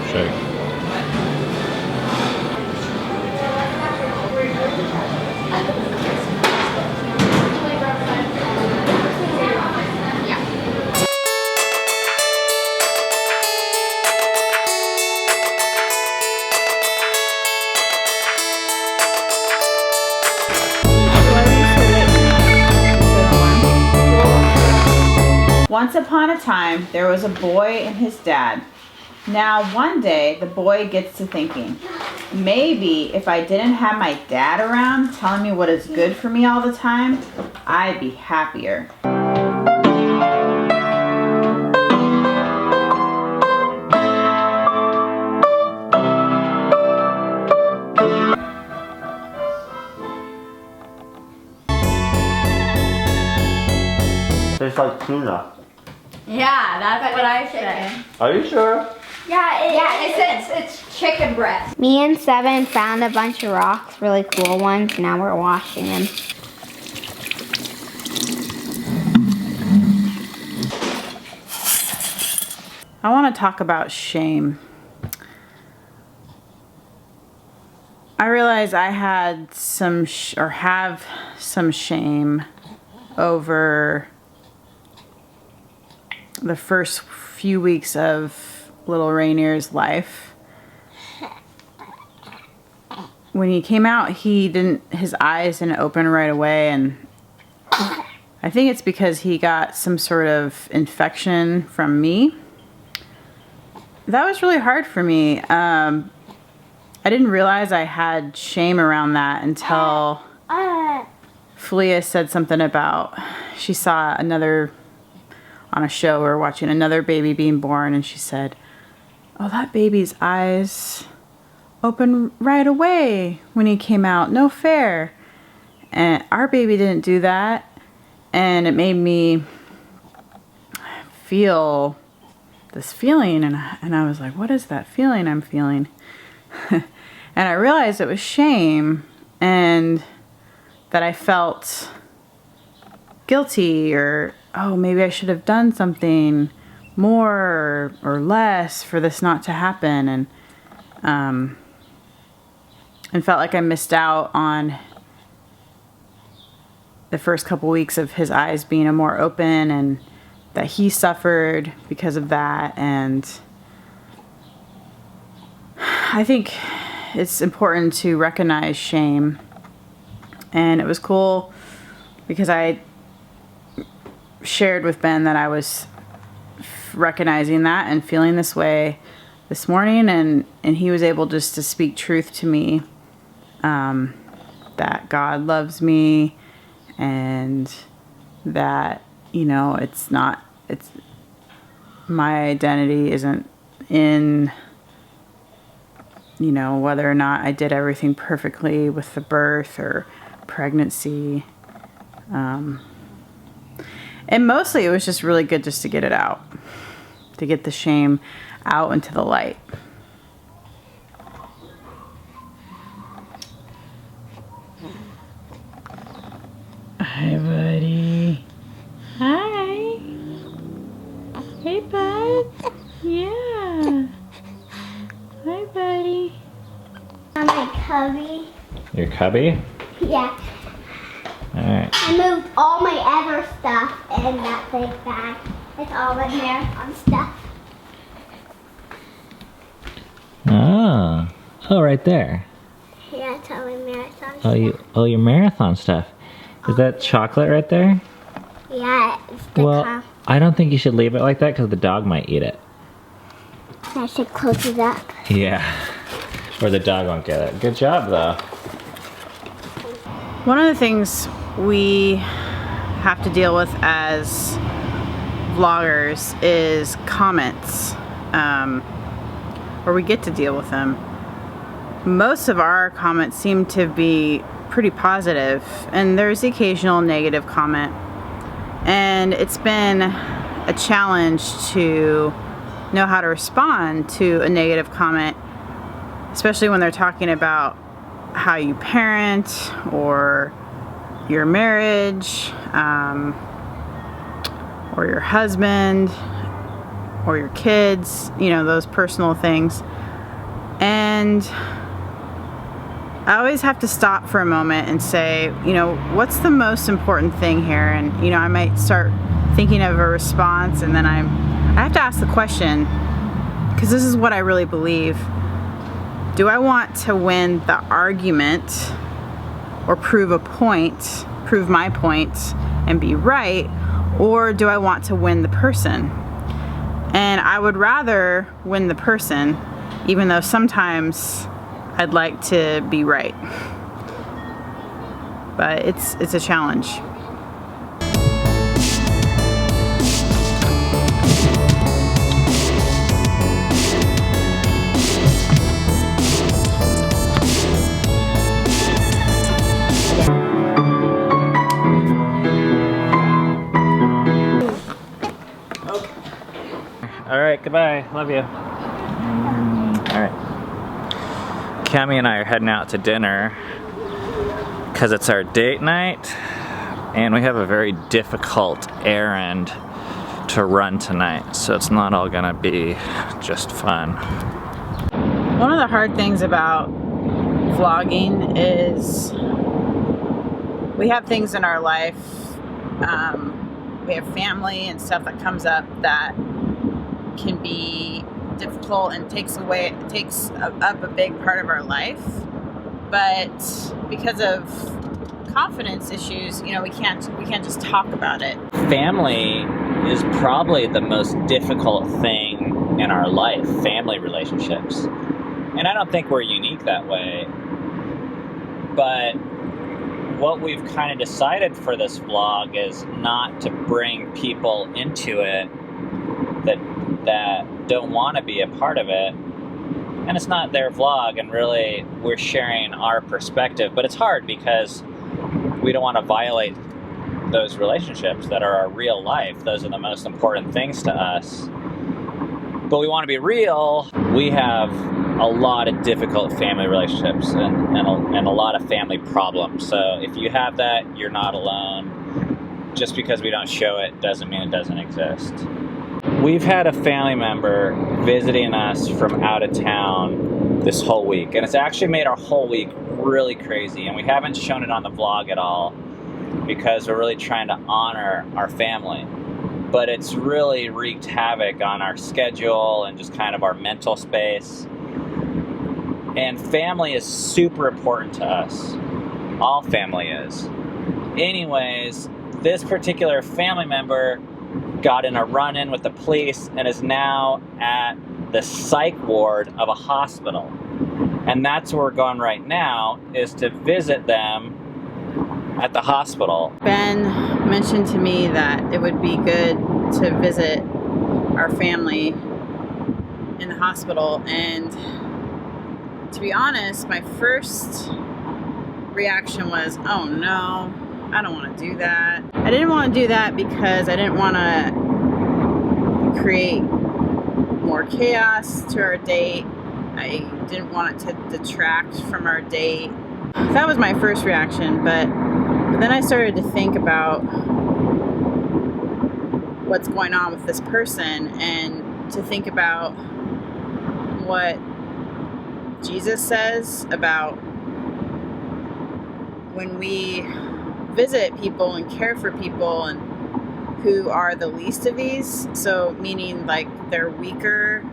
shake. Once upon a time, there was a boy and his dad. Now, one day, the boy gets to thinking, maybe if I didn't have my dad around telling me what is good for me all the time, I'd be happier. Tastes like tuna. Yeah, that's what I said. Are you sure? Yeah, it's chicken breast. Me and Seven found a bunch of rocks, really cool ones, and now we're washing them. I want to talk about shame. I realize I had have some shame over the first few weeks of little Rainier's life. When he came out, his eyes didn't open right away, and I think it's because he got some sort of infection from me. That was really hard for me. I didn't realize I had shame around that until Filia said something about, she saw on a show we were watching, another baby being born, and she said, oh, that baby's eyes opened right away when he came out. No fair. And our baby didn't do that. And it made me feel this feeling, and I was like, what is that feeling I'm feeling? And I realized it was shame, and that I felt guilty, or oh, maybe I should have done something more or less for this not to happen, and felt like I missed out on the first couple weeks of his eyes being more open, and that he suffered because of that. And I think it's important to recognize shame, and it was cool because I shared with Ben that I was recognizing that and feeling this way this morning, and he was able just to speak truth to me, that God loves me, and that, you know, it's my identity isn't in, you know, whether or not I did everything perfectly with the birth or pregnancy. And mostly it was just really good just to get it out, to get the shame out into the light. Hi, buddy. Hi. Hey, bud. Yeah. Hi, buddy. My cubby. Your cubby? Yeah. Alright. I moved all my other stuff in that big bag. It's all my marathon stuff. Oh, right there. Yeah, it's all my marathon stuff. Your marathon stuff. Is that chocolate right there? Yeah, it's the Well, I don't think you should leave it like that because the dog might eat it. I should close it up. Yeah. Or the dog won't get it. Good job, though. One of the things we have to deal with as vloggers is comments, or we get to deal with them. Most of our comments seem to be pretty positive, and there's the occasional negative comment, and it's been a challenge to know how to respond to a negative comment, especially when they're talking about how you parent or your marriage, or your husband, or your kids, you know, those personal things. And I always have to stop for a moment and say, you know, what's the most important thing here? And, you know, I might start thinking of a response, and then I have to ask the question, because this is what I really believe. Do I want to win the argument or prove my point and be right, or do I want to win the person? And I would rather win the person, even though sometimes I'd like to be right. But it's a challenge. All right, goodbye. Love you. All right. Cami and I are heading out to dinner because it's our date night, and we have a very difficult errand to run tonight, so it's not all gonna be just fun. One of the hard things about vlogging is we have things in our life, we have family and stuff that comes up that can be difficult and takes up a big part of our life. But because of confidence issues, you know, we can't just talk about it. Family is probably the most difficult thing in our life, family relationships. And I don't think we're unique that way. But what we've kind of decided for this vlog is not to bring people into it that don't want to be a part of it. And it's not their vlog, and really we're sharing our perspective. But it's hard because we don't want to violate those relationships that are our real life. Those are the most important things to us. But we want to be real. We have a lot of difficult family relationships and a lot of family problems. So if you have that, you're not alone. Just because we don't show it doesn't mean it doesn't exist. We've had a family member visiting us from out of town this whole week, and it's actually made our whole week really crazy, and we haven't shown it on the vlog at all because we're really trying to honor our family. But it's really wreaked havoc on our schedule and just kind of our mental space. And family is super important to us. All family is. Anyways, this particular family member got in a run-in with the police and is now at the psych ward of a hospital. And that's where we're going right now, is to visit them at the hospital. Ben mentioned to me that it would be good to visit our family in the hospital, and to be honest, my first reaction was, oh no, I don't want to do that. I didn't want to do that because I didn't want to create more chaos to our date. I didn't want it to detract from our date. That was my first reaction, but then I started to think about what's going on with this person, and to think about what Jesus says about when we visit people and care for people and who are the least of these. So meaning like they're weaker,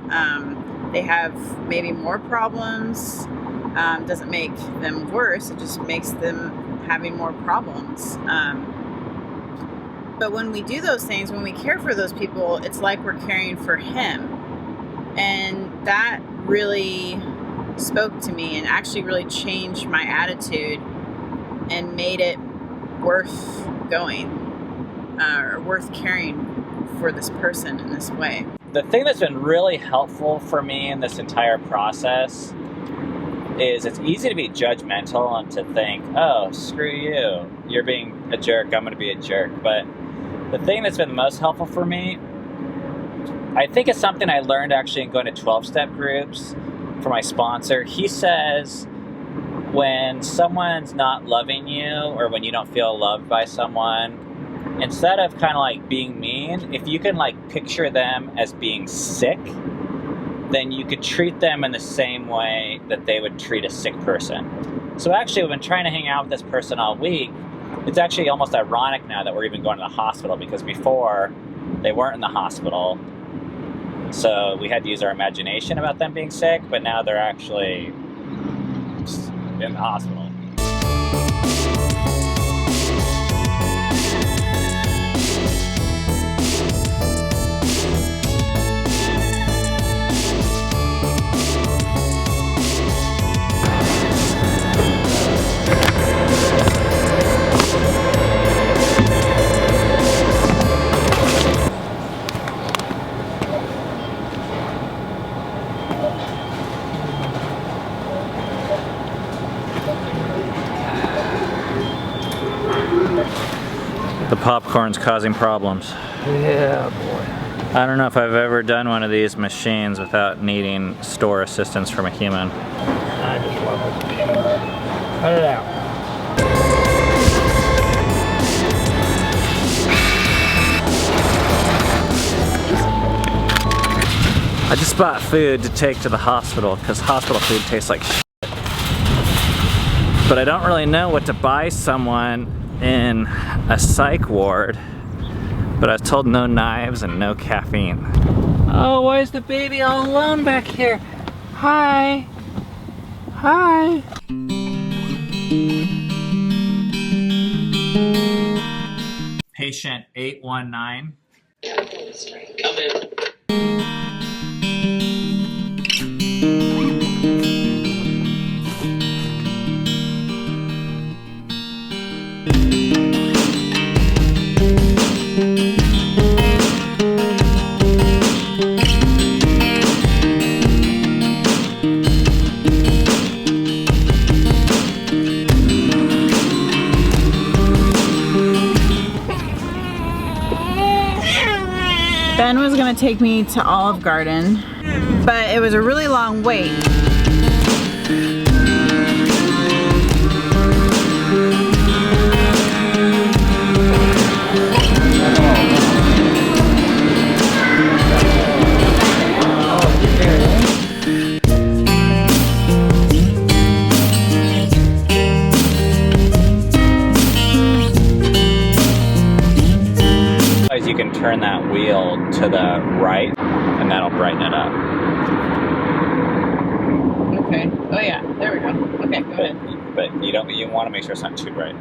they have maybe more problems. Doesn't make them worse, it just makes them having more problems. But when we do those things, when we care for those people, it's like we're caring for Him. And that really spoke to me and actually really changed my attitude and made it worth going, or worth caring for this person in this way. The thing that's been really helpful for me in this entire process is it's easy to be judgmental and to think, oh, screw you, you're being a jerk, I'm going to be a jerk. But the thing that's been the most helpful for me, I think it's something I learned actually in going to 12-step groups for my sponsor. He says when someone's not loving you, or when you don't feel loved by someone, instead of kind of like being mean, if you can like picture them as being sick, then you could treat them in the same way that they would treat a sick person. So actually, we've been trying to hang out with this person all week. It's actually almost ironic now that we're even going to the hospital, because before they weren't in the hospital. So we had to use our imagination about them being sick, but now they're actually in the hospital. The popcorn's causing problems. Yeah, boy. I don't know if I've ever done one of these machines without needing store assistance from a human. I just love this machine. Cut it out. I just bought food to take to the hospital because hospital food tastes like shit. But I don't really know what to buy someone in a psych ward. But I was told no knives and no caffeine. Oh, why is the baby all alone back here? Hi. Hi. Patient 819. Come in. Ben was gonna take me to Olive Garden, but it was a really long wait. You can turn that wheel to the right and that'll brighten it up. Okay. Oh yeah, there we go. Okay, go ahead. But you want to make sure it's not too bright.